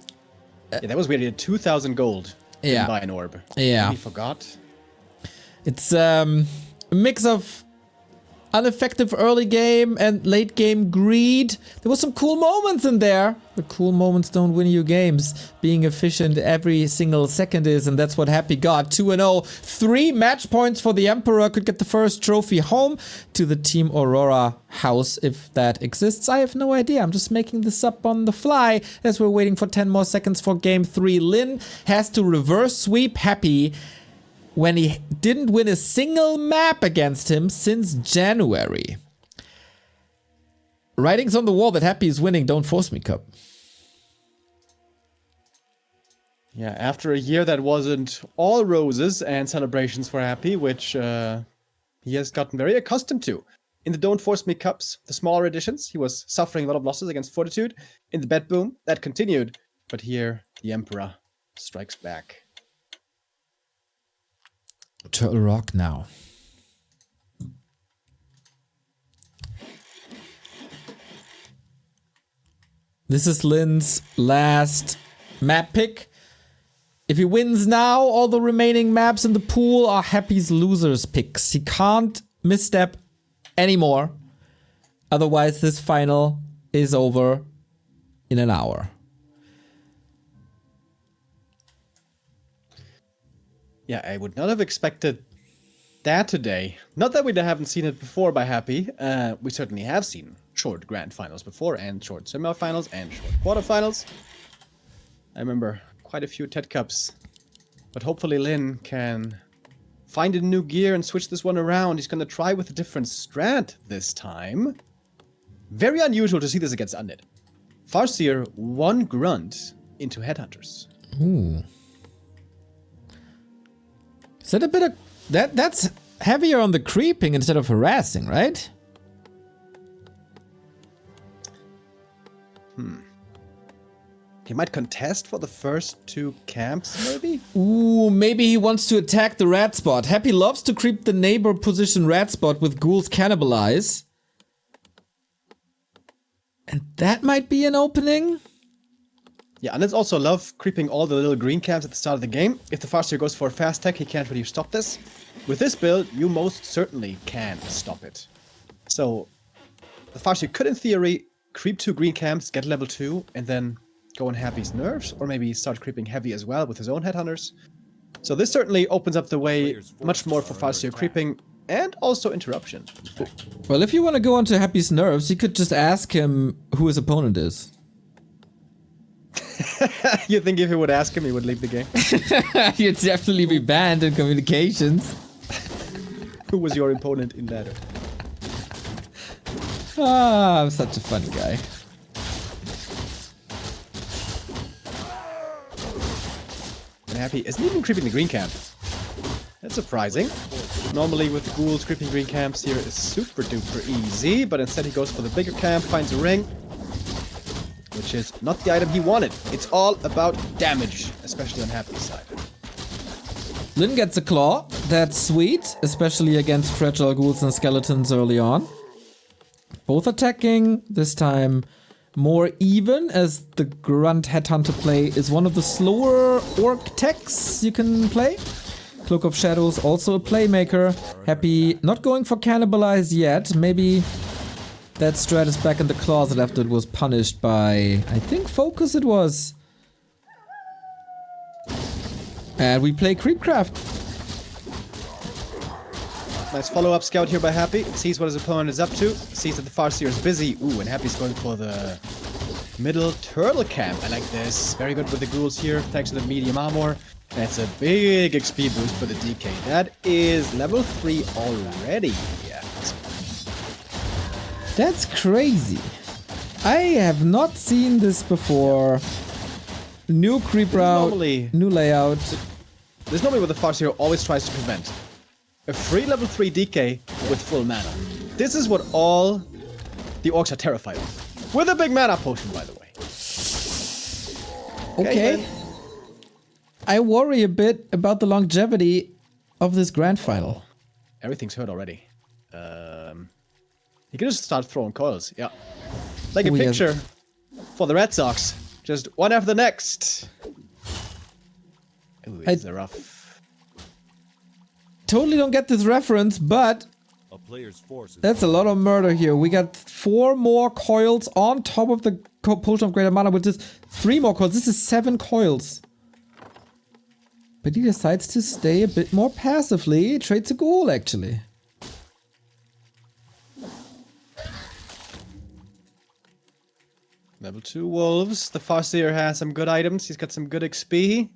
yeah, that was weird. He had 2,000 gold yeah. to buy an orb. Yeah. He forgot. It's a mix of ineffective early game and late game greed. There was some cool moments in there, but cool moments don't win you games. Being efficient every single second is, and that's what Happy got. 2-0, 3 match points for the Emperor. Could get the first trophy home to the Team Aurora house, if that exists. I have no idea. I'm just making this up on the fly as we're waiting for 10 more seconds for game 3. Lin has to reverse sweep Happy when he didn't win a single map against him since January. Writings on the wall that Happy is winning Don't Force Me Cup. Yeah, after a year that wasn't all roses and celebrations for Happy, which he has gotten very accustomed to. In the Don't Force Me Cups, the smaller editions, he was suffering a lot of losses against Fortitude. In the Bet Boom, that continued. But here, the Emperor strikes back. Turtle Rock now. This is Lin's last map pick. If he wins now, all the remaining maps in the pool are Happy's losers picks. He can't misstep anymore. Otherwise, this final is over in an hour. Yeah, I would not have expected that today. Not that we haven't seen it before by Happy. We certainly have seen short grand finals before, and short semifinals, and short quarterfinals. I remember quite a few TED Cups. But hopefully Lin can find a new gear and switch this one around. He's going to try with a different strat this time. Very unusual to see this against Undead. Farseer, 1 grunt into Headhunters. Ooh. Is that a bit of... That's heavier on the creeping instead of harassing, right? He might contest for the first 2 camps, maybe? Ooh, maybe he wants to attack the rat spot. Happy loves to creep the neighbor position rat spot with ghouls cannibalize. And that might be an opening? Yeah, and it's also love creeping all the little green camps at the start of the game. If the Farseer goes for a fast tech, he can't really stop this. With this build, you most certainly can stop it. So, the Farseer could, in theory, creep 2 green camps, get level 2, and then go on Happy's nerves, or maybe start creeping heavy as well with his own Headhunters. So this certainly opens up the way much more for Farseer creeping, and also interruption. Well, if you want to go onto Happy's nerves, you could just ask him who his opponent is. You think if he would ask him, he would leave the game? You'd definitely be banned in communications. Who was your opponent in ladder? Ah, I'm such a fun guy. And Happy isn't even creeping the green camp. That's surprising. Normally with the ghouls, creeping green camps here is super duper easy, but instead he goes for the bigger camp, finds a ring, which is not the item he wanted. It's all about damage, especially on Happy's side. Lin gets a claw. That's sweet, especially against fragile ghouls and skeletons early on. Both attacking, this time more even, as the Grunt Headhunter play is one of the slower orc techs you can play. Cloak of Shadows also a playmaker. Happy not going for Cannibalize yet. Maybe that strat is back in the closet after it was punished by, I think, Focus it was. And we play Creepcraft. Nice follow-up scout here by Happy. Sees what his opponent is up to. Sees that the Farseer is busy. Ooh, and Happy's going for the middle turtle camp. I like this. Very good with the ghouls here, thanks to the medium armor. That's a big XP boost for the DK. That is level 3 already. Yeah. That's crazy. I have not seen this before. New creep route, new layout. This is normally what the Farseer always tries to prevent. A free level 3 DK with full mana. This is what all the orcs are terrified of. With a big mana potion, by the way. Okay. I worry a bit about the longevity of this grand final. Everything's hurt already. You can just start throwing coils, yeah. Like a picture for the Red Sox. Just one after the next. Ooh, it's a rough. Totally don't get this reference, but that's a lot of murder here. We got 4 more coils on top of the Potion of Greater Mana, which is 3 more coils. This is 7 coils. But he decides to stay a bit more passively. Trades a ghoul, actually. Level 2 wolves. The Farseer has some good items. He's got some good XP.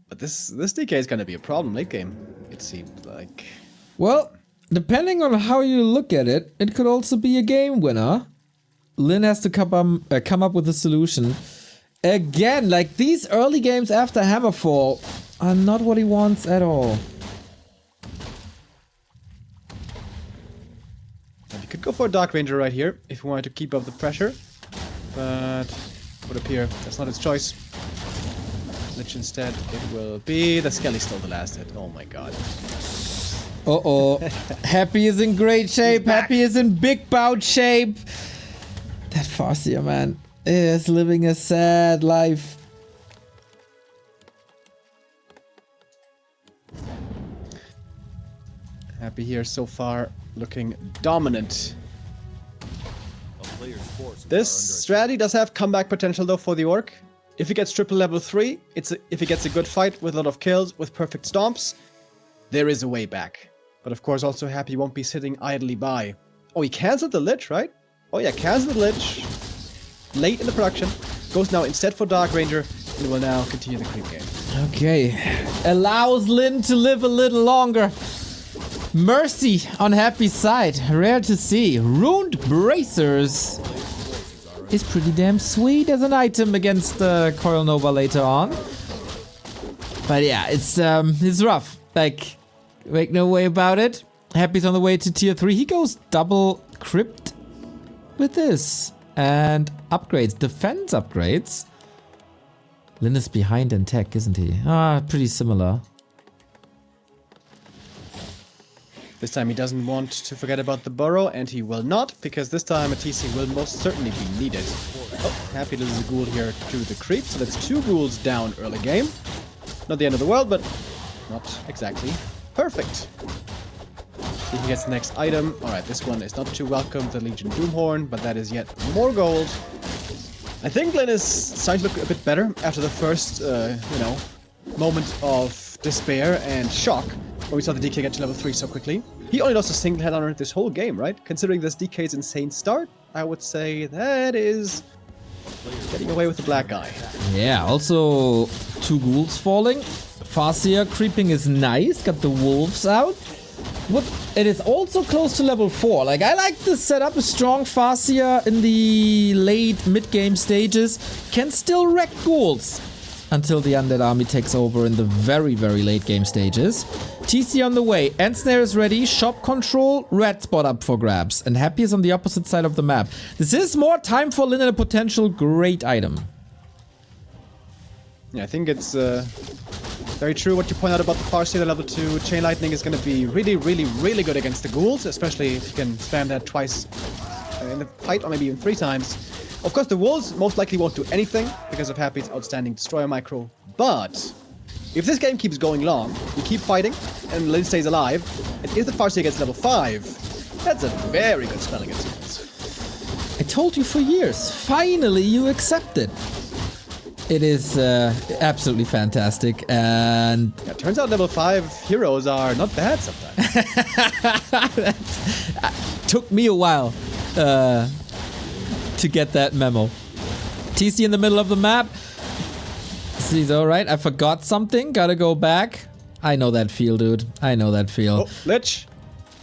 But this DK is gonna be a problem late game, it seems like. Well, depending on how you look at it, it could also be a game winner. Lin has to come up with a solution. Again, like these early games after Hammerfall are not what he wants at all. And you could go for a Dark Ranger right here if you wanted to keep up the pressure. But would appear that's not his choice. Which instead it will be the Skelly stole the last hit. Oh my god. Uh-oh. Happy is in great shape. Happy is in big bout shape. That Farseer, man. is living a sad life. Happy here so far, looking dominant. This strategy does have comeback potential though for the Orc. If he gets triple level 3, if he gets a good fight with a lot of kills, with perfect stomps, there is a way back. But of course also Happy won't be sitting idly by. Oh, he cancelled the Lich, right? Oh yeah, cancelled the Lich. Late in the production. Goes now instead for Dark Ranger, and will now continue the creep game. Okay. Allows Lin to live a little longer. Mercy on Happy's side. Rare to see. Ruined Bracers is pretty damn sweet as an item against Coil Nova later on. But yeah, it's rough. Like, make no way about it. Happy's on the way to tier 3. He goes double crypt with this. And upgrades. Defense upgrades. Lin is behind in tech, isn't he? Ah, pretty similar. This time he doesn't want to forget about the burrow, and he will not, because this time a TC will most certainly be needed. Oh, Happy loses a ghoul here to the creep, so that's 2 ghouls down early game. Not the end of the world, but not exactly perfect. He gets the next item. Alright, this one is not too welcome, the Legion Doomhorn, but that is yet more gold. I think Lin is starting to look a bit better after the first, moment of despair and shock when we saw the DK get to level 3 so quickly. He only lost a single headhunter this whole game, right? Considering this DK's insane start, I would say that is getting away with the black eye. Yeah, also 2 ghouls falling. Farseer creeping is nice, got the wolves out. It is also close to level 4. Like, I like this setup. A strong Farseer in the late mid-game stages can still wreck ghouls until the undead army takes over in the very, very late game stages. TC on the way. End snare is ready. Shop control. Red spot up for grabs. And Happy is on the opposite side of the map. This is more time for Lin and a potential great item. Yeah, I think it's very true what you point out about the Farseer. Level 2 Chain Lightning is going to be really, really, really good against the ghouls, especially if you can spam that twice in the fight, or maybe even 3 times. Of course, the wolves most likely won't do anything because of Happy's outstanding Destroyer micro, but if this game keeps going long, you keep fighting, and Lin stays alive, and if the Farseer gets level 5, that's a very good spell against ghouls. I told you for years. Finally, you accept it. It is absolutely fantastic, and yeah, turns out level 5 heroes are not bad sometimes. Took me a while to get that memo. TC in the middle of the map. He's alright. I forgot something. Gotta go back. I know that feel, dude. I know that feel. Oh, Lich.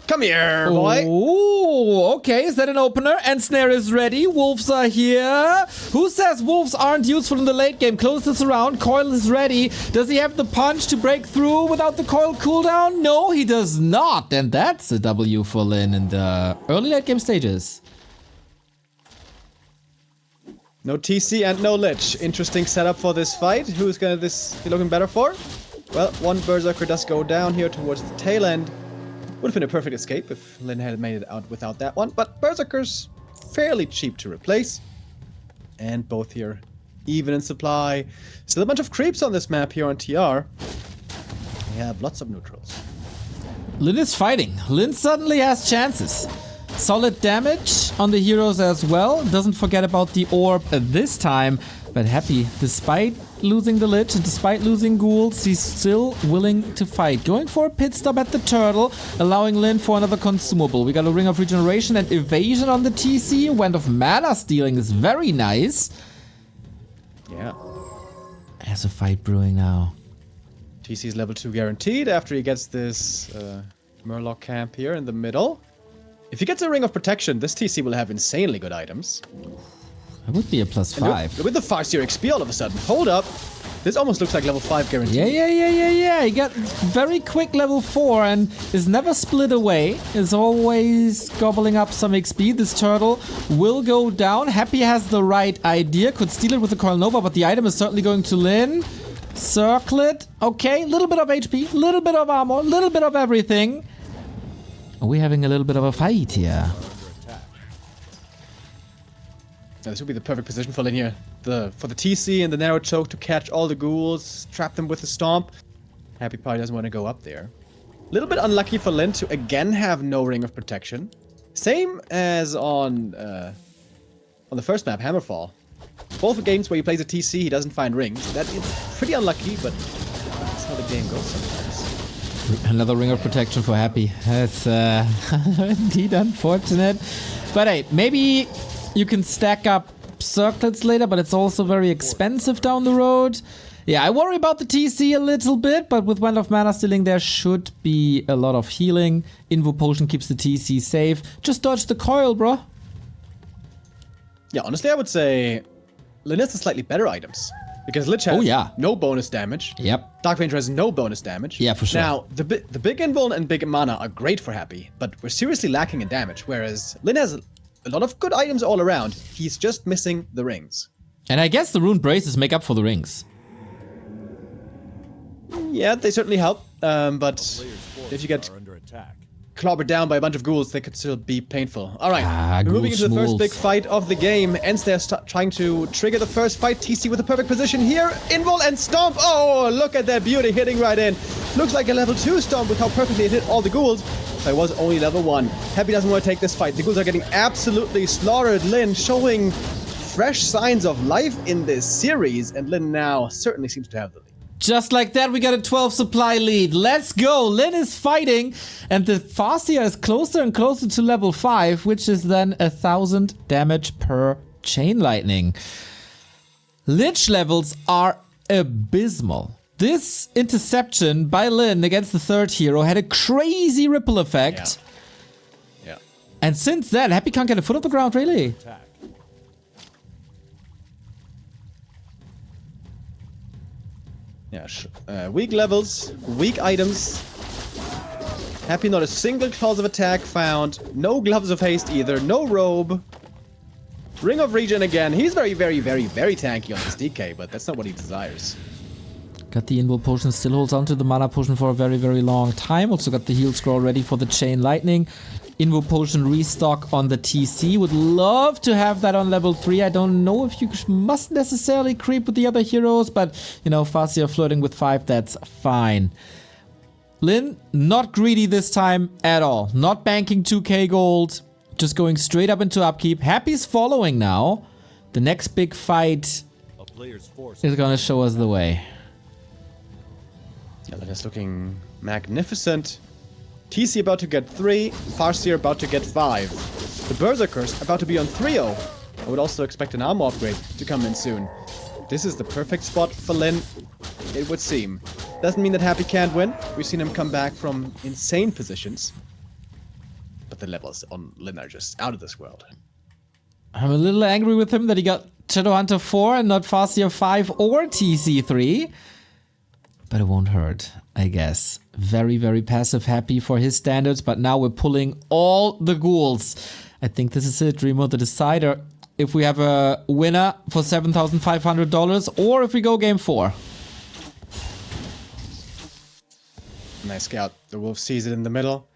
Come here, boy. Oh, okay. Is that an opener? And snare is ready. Wolves are here. Who says wolves aren't useful in the late game? Close this around. Coil is ready. Does he have the punch to break through without the coil cooldown? No, he does not. And that's a W for Lin in the early late game stages. No TC and no Lich. Interesting setup for this fight. Who's gonna be looking better for? Well, one Berserker does go down here towards the tail end. Would have been a perfect escape if Lin had made it out without that one, but Berserker's fairly cheap to replace. And both here even in supply. Still a bunch of creeps on this map here on TR. We have lots of neutrals. Lin is fighting. Lin suddenly has chances. Solid damage on the heroes as well. Doesn't forget about the orb this time. But Happy, despite losing the Lich and despite losing ghouls, he's still willing to fight. Going for a pit stop at the turtle, allowing Lin for another consumable. We got a Ring of Regeneration and Evasion on the TC. Wind of Mana stealing is very nice. Yeah. There's a fight brewing now. TC's level 2 guaranteed after he gets this Murloc camp here in the middle. If he gets a Ring of Protection, this TC will have insanely good items. That would be a +5. With the Farseer XP all of a sudden. Hold up. This almost looks like level 5 guaranteed. Yeah. He got very quick level 4 and is never split away. Is always gobbling up some XP. This turtle will go down. Happy has the right idea. Could steal it with the Coil Nova, but the item is certainly going to Lin. Circle it. Okay, little bit of HP, little bit of armor, little bit of everything. Are we having a little bit of a fight here? This would be the perfect position for Lin here. For the TC and the narrow choke to catch all the ghouls, trap them with the stomp. Happy probably doesn't want to go up there. A little bit unlucky for Lin to again have no ring of protection. Same as on the first map, Hammerfall. Both games where he plays a TC, he doesn't find rings. That is pretty unlucky, but that's how the game goes sometimes. Another ring of protection for Happy. That's indeed unfortunate. But hey, maybe you can stack up circlets later, but it's also very expensive down the road. Yeah, I worry about the TC a little bit, but with Wand of Mana stealing, there should be a lot of healing. Invo Potion keeps the TC safe. Just dodge the coil, bro. Yeah, honestly, I would say Lin has the slightly better items. Because Lich has no bonus damage. Yep. Dark Ranger has no bonus damage. Yeah, for sure. Now, the big invuln and big mana are great for Happy, but we're seriously lacking in damage, whereas Lin has a lot of good items all around. He's just missing the rings. And I guess the rune braces make up for the rings. Yeah, they certainly help, but if you get clobbered down by a bunch of ghouls, they could still be painful. Alright, we're moving into the first big fight of the game. Enstair trying to trigger the first fight. TC with a perfect position here. Invul and Stomp. Oh, look at that beauty hitting right in. Looks like a level 2 Stomp with how perfectly it hit all the ghouls. But it was only level 1. Happy doesn't want to take this fight. The ghouls are getting absolutely slaughtered. Lin showing fresh signs of life in this series, and Lin now certainly seems to have the lead. Just like that, we got a 12 supply lead. Let's go. Lin is fighting, and the Farseer is closer and closer to level 5, which is then 1,000 damage per chain lightning. Lich levels are abysmal. This interception by Lin against the third hero had a crazy ripple effect. Yeah. And since then, Happy can't get a foot off the ground, really. Yeah, weak levels, weak items. Happy not a single clause of attack found. No gloves of haste either. No robe. Ring of regen again. He's very, very, very, very tanky on this DK, but that's not what he desires. Got the Invul Potion, still holds on to the Mana Potion for a very, very long time. Also got the Heal Scroll ready for the Chain Lightning. Invul Potion restock on the TC. Would love to have that on level 3. I don't know if you must necessarily creep with the other heroes, but, you know, Farseer flirting with 5, that's fine. Lin, not greedy this time at all. Not banking 2k gold. Just going straight up into upkeep. Happy's following now. The next big fight is gonna show us the way. Yeah, that is looking magnificent. TC about to get 3, Farseer about to get 5. The Berserkers about to be on 3-0. I would also expect an armor upgrade to come in soon. This is the perfect spot for Lin, it would seem. Doesn't mean that Happy can't win. We've seen him come back from insane positions. But the levels on Lin are just out of this world. I'm a little angry with him that he got Shadowhunter 4 and not Farseer 5 or TC3. But it won't hurt, I guess. Very, very passive Happy for his standards, but now we're pulling all the ghouls. I think this is it, Remo, the decider. If we have a winner for $7,500 or if we go game 4. Nice scout. The wolf sees it in the middle.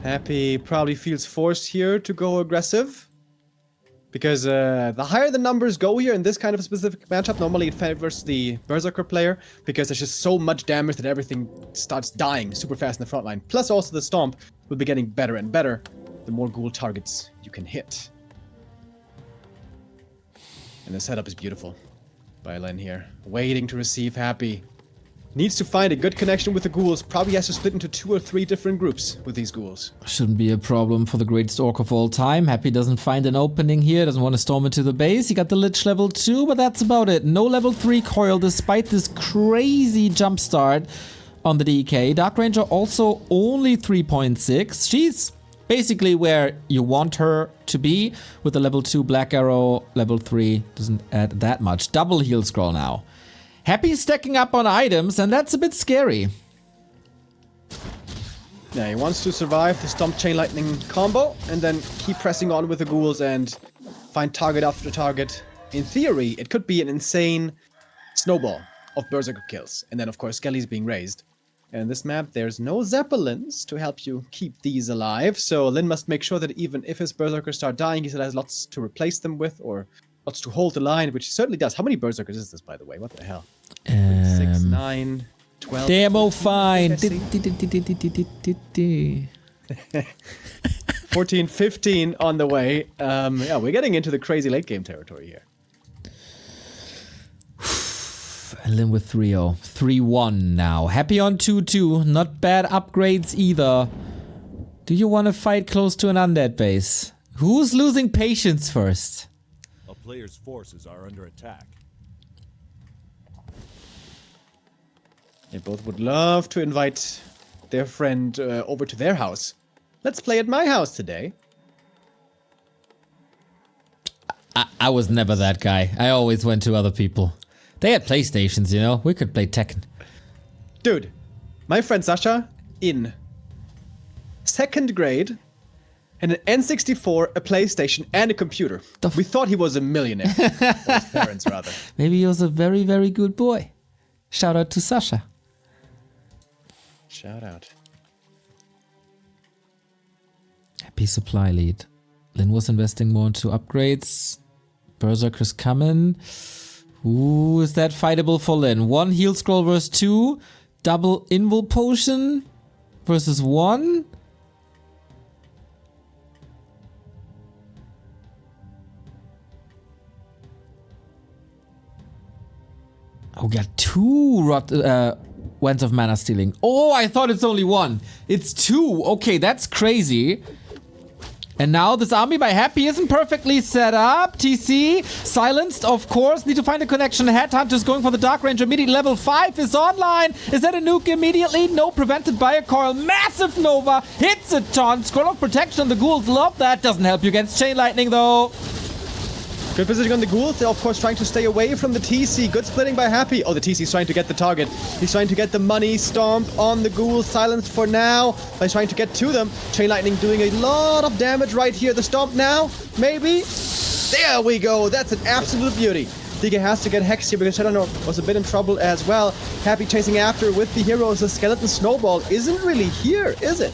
Happy probably feels forced here to go aggressive. Because the higher the numbers go here in this kind of a specific matchup, normally it favors the Berserker player, because there's just so much damage that everything starts dying super fast in the front line. Plus also the Stomp will be getting better and better the more ghoul targets you can hit. And the setup is beautiful by Lin here. Waiting to receive Happy. Needs to find a good connection with the ghouls. Probably has to split into 2 or 3 different groups with these ghouls. Shouldn't be a problem for the greatest orc of all time. Happy doesn't find an opening here. Doesn't want to storm into the base. He got the Lich level 2, but that's about it. No level 3 coil despite this crazy jump start on the DK. Dark Ranger also only 3.6. She's basically where you want her to be with the level 2 Black Arrow. Level 3 doesn't add that much. Double heal scroll now. Happy stacking up on items, and that's a bit scary. Yeah, he wants to survive the Stomp Chain Lightning combo, and then keep pressing on with the ghouls and find target after target. In theory, it could be an insane snowball of Berserker kills. And then, of course, Skelly's being raised. And this map, there's no Zeppelins to help you keep these alive. So Lin must make sure that even if his Berserkers start dying, he still has lots to replace them with, or lots to hold the line, which he certainly does. How many Berserkers is this, by the way? What the hell? 6, 9, 12. Demo fine. 14, 15 on the way. Yeah, we're getting into the crazy late game territory here. And Lin with 3-0. 3-1 now. Happy on 2-2. Not bad upgrades either. Do you want to fight close to an undead base? Who's losing patience first? A player's forces are under attack. They both would love to invite their friend over to their house. Let's play at my house today. I was never that guy. I always went to other people. They had PlayStations, you know. We could play Tekken. Dude, my friend Sasha, in 2nd grade, had an N64, a PlayStation, and a computer. We thought he was a millionaire. Or his parents, rather. Maybe he was a very, very good boy. Shout out to Sasha. Shout out. Happy supply lead. Lin was investing more into upgrades. Berserkers coming. Ooh, is that fightable for Lin? 1 heal scroll versus 2. Double invul potion versus 1. Oh, we got 2 Wands of Mana Stealing. Oh, I thought it's only 1. It's 2. Okay, that's crazy. And now this army by Happy isn't perfectly set up. TC silenced, of course. Need to find a connection. Headhunter's going for the Dark Ranger. Immediately level 5 is online. Is that a nuke immediately? No, prevented by a coil. Massive Nova. Hits a ton. Scroll of Protection. The ghouls love that. Doesn't help you against Chain Lightning, though. Good positioning on the ghouls. They're, of course, trying to stay away from the TC. Good splitting by Happy. Oh, the TC's trying to get the target. He's trying to get the money stomp on the ghouls. Silenced for now. By trying to get to them. Chain Lightning doing a lot of damage right here. The stomp now. Maybe. There we go. That's an absolute beauty. DK has to get Hex here because Shadow was a bit in trouble as well. Happy chasing after with the heroes. The skeleton snowball isn't really here, is it?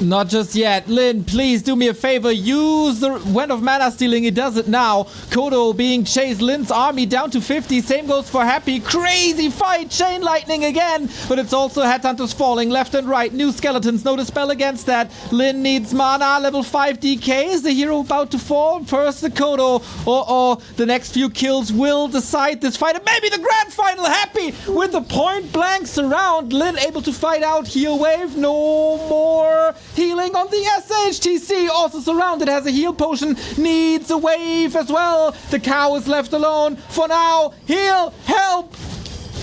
Not just yet. Lin, please do me a favor. Use the Wand of Mana Stealing. It does it now. Kodo being chased. Lin's army down to 50. Same goes for Happy. Crazy fight. Chain Lightning again. But it's also Headhunters falling left and right. New skeletons. No dispel against that. Lin needs mana. Level 5 DK. Is the hero about to fall? First the Kodo. Uh-oh. The next few kills will decide this fight. And maybe the grand final. Happy with the point blank surround. Lin able to fight out. Heal wave. No more healing on the SHTC, also surrounded, has a heal potion, needs a wave as well. The cow is left alone for now. Heal, help.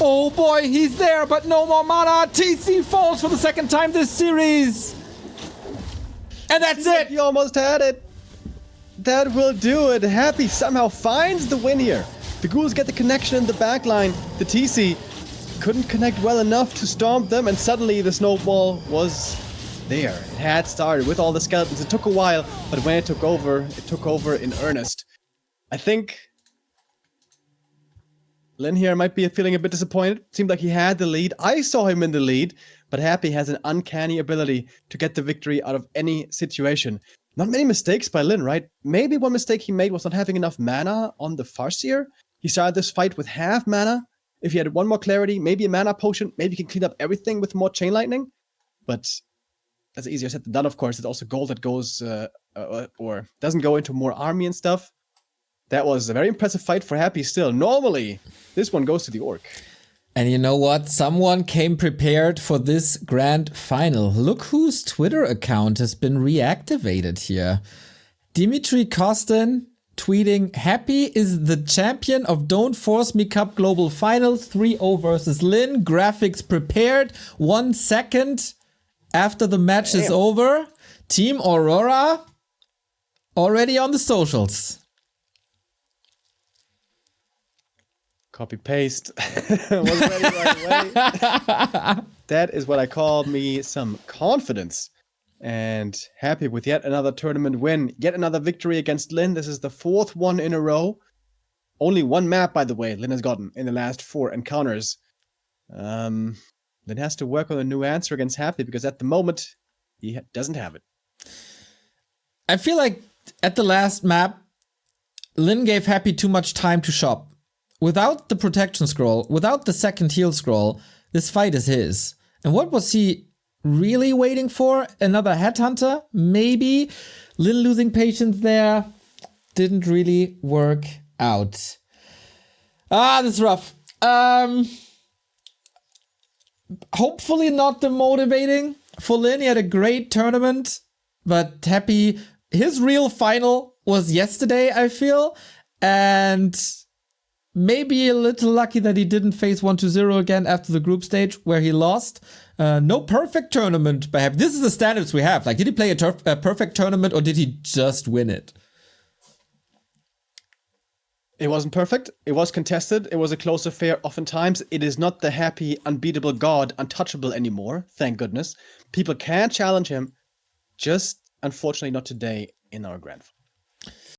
Oh boy, he's there, but no more mana. TC falls for the 2nd time this series. And that's it. You almost had it. That will do it. Happy somehow finds the win here. The ghouls get the connection in the backline. The TC couldn't connect well enough to stomp them, and suddenly the snowball was there. It had started with all the skeletons. It took a while, but when it took over in earnest. I think Lin here might be feeling a bit disappointed. Seemed like he had the lead. I saw him in the lead, but Happy has an uncanny ability to get the victory out of any situation. Not many mistakes by Lin, right? Maybe one mistake he made was not having enough mana on the Farseer. He started this fight with half mana. If he had one more clarity, maybe a mana potion, maybe he can clean up everything with more Chain Lightning. But that's easier said than done, of course. It's also gold that goes, or doesn't go into more army and stuff. That was a very impressive fight for Happy still. Normally, this one goes to the Orc. And you know what? Someone came prepared for this grand final. Look whose Twitter account has been reactivated here. Dimitri Kostin tweeting, Happy is the champion of Don't Force Me Cup Global Final 3-0 versus Lin. Graphics prepared 1 second after the match is over. Team Aurora already on the socials. Copy paste. Wasn't ready right away. That is what I call me some confidence. And Happy with yet another tournament win. Yet another victory against Lin. This is the 4th one in a row. Only 1 map, by the way, Lin has gotten in the last 4 encounters. Then has to work on a new answer against Happy because at the moment he doesn't have it. I feel like at the last map, Lin gave Happy too much time to shop. Without the protection scroll, without the second heal scroll, this fight is his. And what was he really waiting for? Another headhunter? Maybe. Lin losing patience there didn't really work out. This is rough. Hopefully not demotivating for Lin. He had a great tournament, but Happy, his real final was yesterday, I feel, and maybe a little lucky that he didn't face 1-0 again after the group stage where he lost. No perfect tournament by Happy. This is the standards we have. Like, did he play a perfect tournament or did he just win it? It wasn't perfect. It was contested. It was a close affair oftentimes. It is not the Happy, unbeatable god, untouchable anymore. Thank goodness. People can challenge him. Just, unfortunately, not today in our Grandfinal.